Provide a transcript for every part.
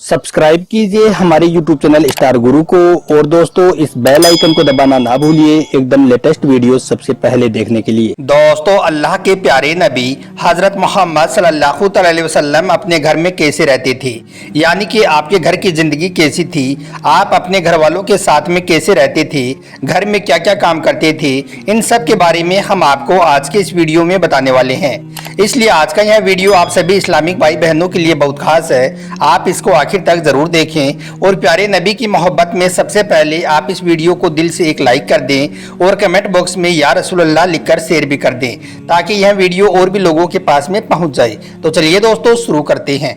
Subscribe कीजिए हमारे YouTube channel star गुरु को और दोस्तों इस बेल आइकन को दबाना ना भूलिए एकदम लेटेस्ट वीडियो सबसे पहले देखने के लिए। दोस्तों अल्लाह के प्यारे नबी हजरत मोहम्मद सल्लल्लाहु अलैहि वसल्लम अपने घर में कैसे रहते थे, यानी कि आपके घर की जिंदगी कैसी थी, आप अपने घर वालों के साथ में कैसे रहते थे, घर में क्या क्या काम करते थे, इन सब के बारे में हम आपको आज के इस वीडियो में बताने वाले हैं। इसलिए आज का यह वीडियो आप सभी इस्लामिक भाई बहनों के लिए बहुत खास है। आप इसको आखिर तक जरूर देखें और प्यारे नबी की मोहब्बत में सबसे पहले आप इस वीडियो को दिल से एक लाइक कर दें और कमेंट बॉक्स में या रसूलुल्लाह लिखकर शेयर भी कर दें ताकि यह वीडियो और भी लोगों के पास में पहुंच जाए। तो चलिए दोस्तों शुरू करते हैं।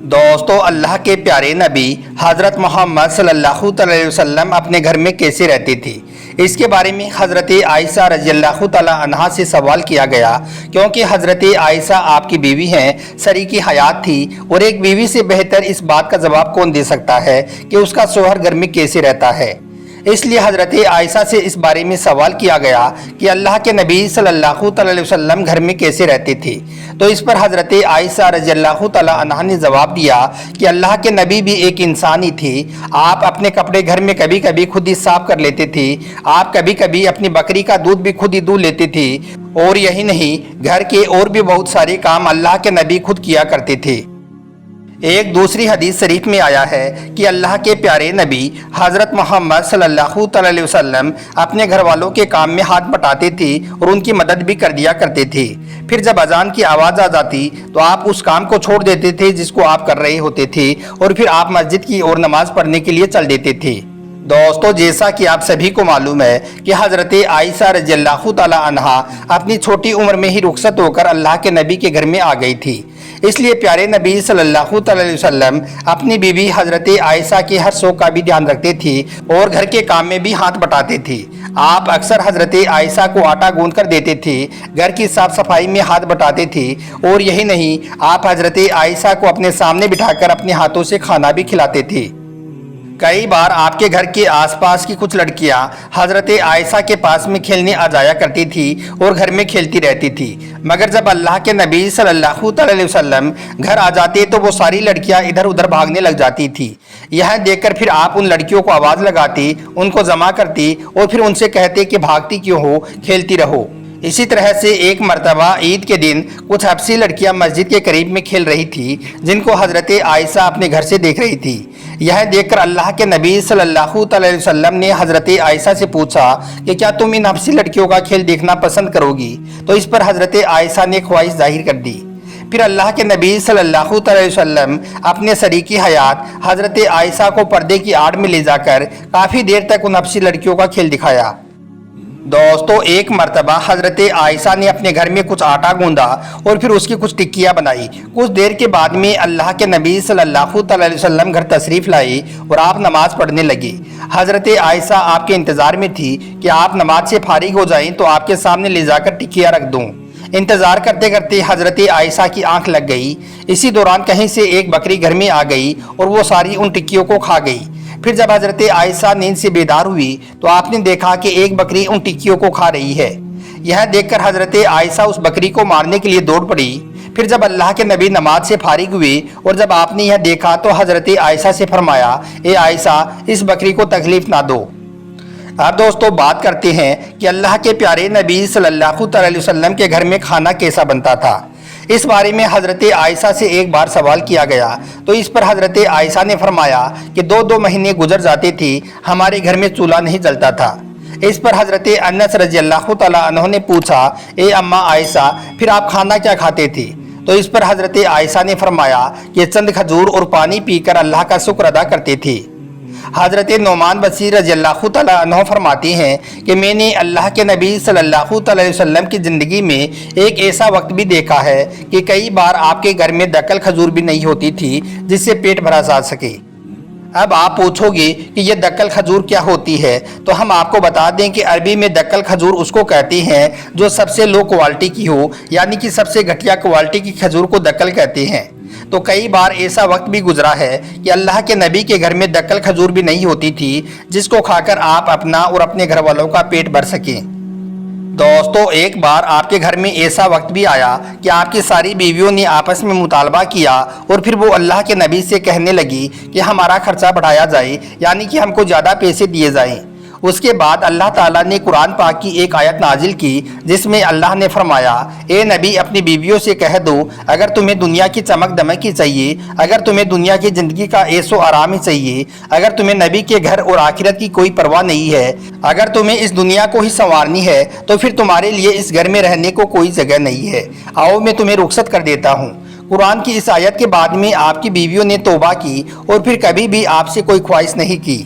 दोस्तों अल्लाह के प्यारे नबी हजरत मोहम्मद सल्लल्लाहु अलैहि वसल्लम अपने घर में कैसे रहते थे, इसके बारे में हजरत आयशा रज़ियल्लाहु ताला अन्हा से सवाल किया गया, क्योंकि हजरत आयशा आपकी बीवी हैं, शरीकी हयात थी और एक बीवी से बेहतर इस बात का जवाब कौन दे सकता है कि उसका शौहर घर में कैसे रहता है। इसलिए हजरत आयशा से इस बारे में सवाल किया गया कि अल्लाह के नबी सल्लल्लाहु अलैहि वसल्लम घर में कैसे रहते थे। तो इस पर हजरत आयशा रज़ियल्लाहु ताला अन्हा ने जवाब दिया कि अल्लाह के नबी भी एक इंसान ही थे। आप अपने कपड़े घर में कभी कभी खुद ही साफ कर लेते थे, आप कभी कभी अपनी बकरी का दूध भी खुद ही दूह लेते थे, और यही नहीं घर के और भी बहुत सारे काम अल्लाह के नबी खुद किया करते थे। एक दूसरी हदीस शरीफ में आया है कि अल्लाह के प्यारे नबी हजरत मोहम्मद सल्लल्लाहु अलैहि वसल्लम अपने घर वालों के काम में हाथ बटाते थे और उनकी मदद भी कर दिया करते थे। फिर जब अजान की आवाज़ आ जाती तो आप उस काम को छोड़ देते थे जिसको आप कर रहे होते थे और फिर आप मस्जिद की ओर नमाज पढ़ने के लिए चल देते थे। दोस्तों जैसा कि आप सभी को मालूम है कि हजरत आयशा रज़ियल्लाहु ताला अन्हा अपनी छोटी उम्र में ही रुखसत होकर अल्लाह के नबी के घर में आ गई थी। इसलिए प्यारे नबी सल्लल्लाहु अलैहि वसल्लम अपनी बीवी हजरत आयशा के हर शौक का भी ध्यान रखते थे और घर के काम में भी हाथ बटाते थे। आप अक्सर हजरत आयशा को आटा गूंद कर देते थे, घर की साफ सफाई में हाथ बटाते थे, और यही नहीं आप हजरत आयशा को अपने सामने बिठाकर अपने हाथों से खाना भी खिलाते थे। कई बार आपके घर के आसपास की कुछ लड़कियां हजरत आयशा के पास में खेलने आ जाया करती थी और घर में खेलती रहती थी, मगर जब अल्लाह के नबी सल्लल्लाहु अलैहि वसल्लम घर आ जाते तो वो सारी लड़कियां इधर उधर भागने लग जाती थी। यह देखकर फिर आप उन लड़कियों को आवाज़ लगाती, उनको जमा करती और फिर उनसे कहते कि भागती क्यों हो, खेलती रहो। इसी तरह से एक मर्तबा ईद के दिन कुछ हबशी लड़कियां मस्जिद के करीब में खेल रही थी, जिनको हजरत आयशा अपने घर से देख रही थी। यह देखकर अल्लाह के नबी सल्लल्लाहु अलैहि वसल्लम ने हजरत आयशा से पूछा कि क्या तुम इन हबशी लड़कियों का खेल देखना पसंद करोगी। तो इस पर हजरत आयशा ने ख्वाहिश जाहिर कर दी। फिर अल्लाह के नबी सल्लल्लाहु अलैहि वसल्लम अपने शरीकी हयात हजरत आयशा को पर्दे की आड़ में ले जाकर काफ़ी देर तक उन हबशी लड़कियों का खेल दिखाया। दोस्तों एक मर्तबा हजरत आयशा ने अपने घर में कुछ आटा गूंदा और फिर उसकी कुछ टिक्कियाँ बनाई। कुछ देर के बाद में अल्लाह के नबी सल्लल्लाहु अलैहि वसल्लम घर तशरीफ़ लाई और आप नमाज पढ़ने लगे। हजरत आयशा आपके इंतज़ार में थी कि आप नमाज से फारिग हो जाएं तो आपके सामने ले जाकर टिक्कियाँ रख दूँ। इंतज़ार करते करते हजरत आयशा की आंख लग गई। इसी दौरान कहीं से एक बकरी घर में आ गई और वो सारी उन टिक्कियों को खा गई। फिर जब हजरत आयशा नींद से बेदार हुई तो आपने देखा कि एक बकरी उन टिक्कियों को खा रही है। यह देखकर हजरत आयशा उस बकरी को मारने के लिए दौड़ पड़ी। फिर जब अल्लाह के नबी नमाज से फारिग हुए और जब आपने यह देखा तो हजरत आयशा से फरमाया, ए आयशा इस बकरी को तकलीफ ना दो। अब दोस्तों बात करते हैं कि अल्लाह के प्यारे नबी सल्लल्लाहु अलैहि वसल्लम के घर में खाना कैसा बनता था। इस बारे में हजरत आयशा से एक बार सवाल किया गया तो इस पर हजरत आयशा ने फरमाया कि 2-2 महीने गुजर जाते थे, हमारे घर में चूल्हा नहीं जलता था। इस पर हजरत अनस रज़ियल्लाहु ताला अन्हु ने पूछा, ए अम्मा आयशा फिर आप खाना क्या खाते थे। तो इस पर हजरत आयशा ने फरमाया कि चंद खजूर और पानी पीकर अल्लाह का शुक्र अदा करते थे। हजरत नोमान बसीर रज़ियल्लाहु ताला अन्हु फरमाती हैं कि मैंने अल्लाह के नबी सल्लल्लाहु अलैहि वसल्लम की ज़िंदगी में एक ऐसा वक्त भी देखा है कि कई बार आपके घर में दक्कल खजूर भी नहीं होती थी जिससे पेट भरा जा सके। अब आप पूछोगे कि यह दक्कल खजूर क्या होती है, तो हम आपको बता दें कि अरबी में दक्कल खजूर उसको कहते हैं जो सबसे लो क्वालिटी की हो, यानी कि सबसे घटिया क्वालिटी की खजूर को दक्कल कहते हैं। तो कई बार ऐसा वक्त भी गुजरा है कि अल्लाह के नबी के घर में दक्कल खजूर भी नहीं होती थी जिसको खाकर आप अपना और अपने घर वालों का पेट भर सकें। दोस्तों एक बार आपके घर में ऐसा वक्त भी आया कि आपकी सारी बीवियों ने आपस में मुतालबा किया और फिर वो अल्लाह के नबी से कहने लगी कि हमारा खर्चा बढ़ाया जाए, यानी कि हमको ज़्यादा पैसे दिए जाएं। उसके बाद अल्लाह ताला ने कुरान पाक की एक आयत नाजिल की जिसमें अल्लाह ने फरमाया, ए नबी अपनी बीवियों से कह दो, अगर तुम्हें दुनिया की चमक दमक ही चाहिए, अगर तुम्हें दुनिया की ज़िंदगी का ऐशो आराम ही चाहिए, अगर तुम्हें नबी के घर और आखिरत की कोई परवाह नहीं है, अगर तुम्हें इस दुनिया को ही संवारनी है, तो फिर तुम्हारे लिए इस घर में रहने को कोई जगह नहीं है। आओ मैं तुम्हें रुखसत कर देता हूँ। कुरान की इस आयत के बाद में आपकी बीवियों ने तौबा की और फिर कभी भी आपसे कोई ख्वाहिश नहीं की।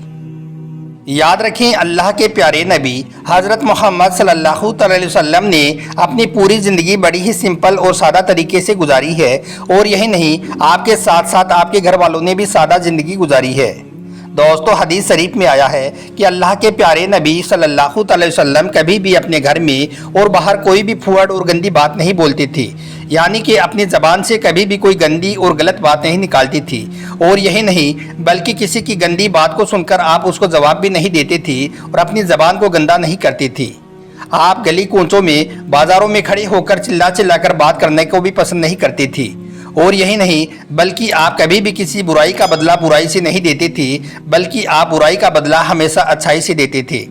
याद रखें, अल्लाह के प्यारे नबी हज़रत मोहम्मद सल्लल्लाहु अलैहि वसल्लम ने अपनी पूरी ज़िंदगी बड़ी ही सिंपल और सादा तरीके से गुजारी है, और यही नहीं, आपके साथ साथ आपके घर वालों ने भी सादा ज़िंदगी गुजारी है। दोस्तों हदीस शरीफ में आया है कि अल्लाह के प्यारे नबी सल्लल्लाहु अलैहि वसल्लम कभी भी अपने घर में और बाहर कोई भी फुहड़ और गंदी बात नहीं बोलती थी, यानी कि अपनी ज़बान से कभी भी कोई गंदी और गलत बात नहीं निकालती थी। और यही नहीं, बल्कि किसी की गंदी बात को सुनकर आप उसको जवाब भी नहीं देती थी और अपनी ज़बान को गंदा नहीं करती थी। आप गली कूचों में, बाज़ारों में खड़े होकर चिल्ला चिल्ला कर बात करने को भी पसंद नहीं करती थी। और यही नहीं, बल्कि आप कभी भी किसी बुराई का बदला बुराई से नहीं देती थी, बल्कि आप बुराई का बदला हमेशा अच्छाई से देते थे।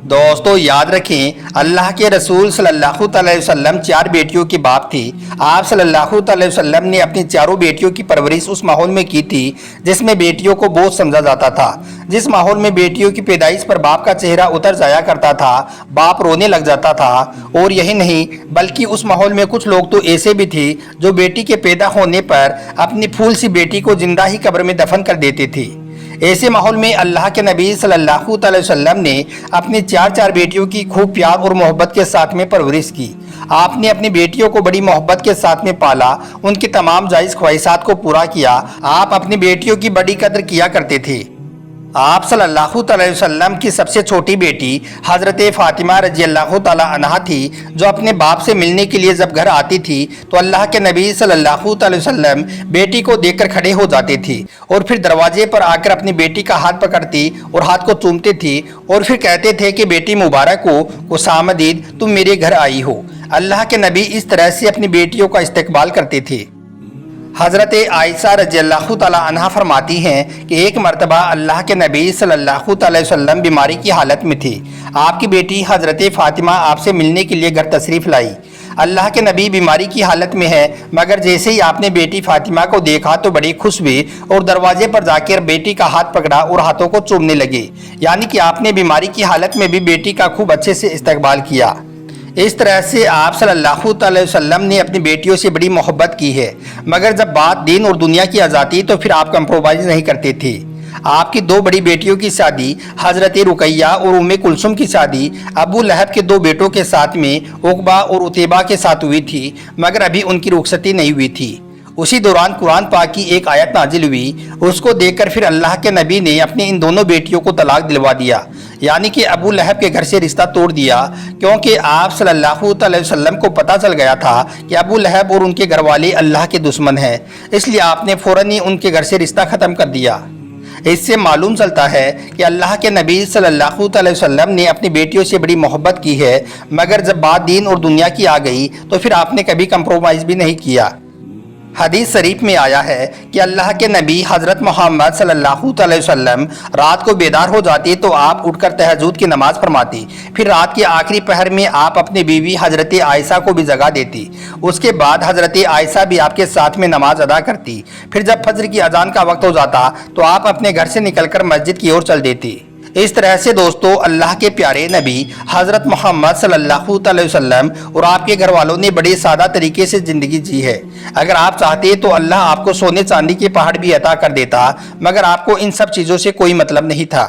दोस्तों याद रखें, अल्लाह के रसूल सल्लल्लाहु अलैहि वसल्लम 4 बेटियों की बाप थी। आप सल्लल्लाहु अलैहि वसल्लम ने अपनी चारों बेटियों की परवरिश उस माहौल में की थी जिसमें बेटियों को बोझ समझा जाता था, जिस माहौल में बेटियों की पैदाइश पर बाप का चेहरा उतर जाया करता था, बाप रोने लग जाता था। और यही नहीं, बल्कि उस माहौल में कुछ लोग तो ऐसे भी थे जो बेटी के पैदा होने पर अपनी फूल सी बेटी को जिंदा ही कब्र में दफन कर देते थे। ऐसे माहौल में अल्लाह के नबी सल्लल्लाहु अलैहि वसल्लम ने अपनी 4 बेटियों की खूब प्यार और मोहब्बत के साथ में परवरिश की। आपने अपनी बेटियों को बड़ी मोहब्बत के साथ में पाला, उनकी तमाम जायज़ ख्वाहिशात को पूरा किया। आप अपनी बेटियों की बड़ी कदर किया करते थे। आप सल्लल्लाहु अलैहि वसल्लम की सबसे छोटी बेटी हज़रत फ़ातिमा रज़ियल्लाहु ताला अन्हा थी, जो अपने बाप से मिलने के लिए जब घर आती थी तो अल्लाह के नबी सल्लल्लाहु अलैहि वसल्लम बेटी को देखकर खड़े हो जाते थे और फिर दरवाजे पर आकर अपनी बेटी का हाथ पकड़ती और हाथ को चूमते थी और फिर कहते थे कि बेटी मुबारक हो, खुशामदीद, तुम मेरे घर आई हो। अल्लाह के नबी इस तरह से अपनी बेटियों का इस्तकबाल करते थे। हज़रत आयशा रज़ियल्लाहु ताला अन्हा फरमाती हैं कि एक मरतबा अल्लाह के नबी सल्लल्लाहु अलैहि वसल्लम बीमारी की हालत में थे। आपकी बेटी हज़रत फ़ातिमा आपसे मिलने के लिए घर तशरीफ़ लाई। अल्लाह के नबी बीमारी की हालत में है, मगर जैसे ही आपने बेटी फ़ातिमा को देखा तो बड़ी खुश हुए और दरवाजे पर जाकर बेटी का हाथ पकड़ा और हाथों को चूमने लगे, यानी कि आपने बीमारी की हालत में भी बेटी का खूब अच्छे से इस्तकबाल किया। इस तरह से आप सल्लल्लाहु अलैहि वसल्लम ने अपनी बेटियों से बड़ी मोहब्बत की है, मगर जब बात दीन और दुनिया की आज़ादी तो फिर आप कंप्रोमाइज़ नहीं करते थे। आपकी 2 बड़ी बेटियों की शादी हज़रत रुकैया और उम्मे कुलसुम की शादी अबू लहब के 2 बेटों के साथ में उकबा और उतैबा के साथ हुई थी, मगर अभी उनकी रुखसती नहीं हुई थी। उसी दौरान कुरान पाक की एक आयत नाजिल हुई। उसको देखकर फिर अल्लाह के नबी ने अपनी इन दोनों बेटियों को तलाक दिलवा दिया, यानी कि अबू लहब के घर से रिश्ता तोड़ दिया, क्योंकि आप सल्लल्लाहु अलैहि वसल्लम को पता चल गया था कि अबू लहब और उनके घर वाले अल्लाह के दुश्मन हैं। इसलिए आपने फ़ौरन ही उनके घर से रिश्ता ख़त्म कर दिया। इससे मालूम चलता है कि अल्लाह के नबी सल्लल्लाहु अलैहि वसल्लम ने अपनी बेटियों से बड़ी मोहब्बत की है, मगर जब बात दीन और दुनिया की आ गई तो फिर आपने कभी कंप्रोमाइज़ भी नहीं किया। हदीस शरीफ में आया है कि अल्लाह के नबी हज़रत मोहम्मद सल्लल्लाहु अलैहि वसल्लम रात को बेदार हो जाती तो आप उठकर तहज्जुद की नमाज़ फरमाती। फिर रात के आखिरी पहर में आप अपनी बीवी हज़रत आयशा को भी जगा देती। उसके बाद हज़रत आयशा भी आपके साथ में नमाज अदा करती। फिर जब फजर की अजान का वक्त हो जाता तो आप अपने घर से निकलकर मस्जिद की ओर चल देती। इस तरह से दोस्तों अल्लाह के प्यारे नबी हज़रत मोहम्मद सल्लल्लाहु अलैहि वसल्लम और आपके घर वालों ने बड़े सादा तरीके से ज़िंदगी जी है। अगर आप चाहते तो अल्लाह आपको सोने चांदी के पहाड़ भी अता कर देता, मगर आपको इन सब चीज़ों से कोई मतलब नहीं था।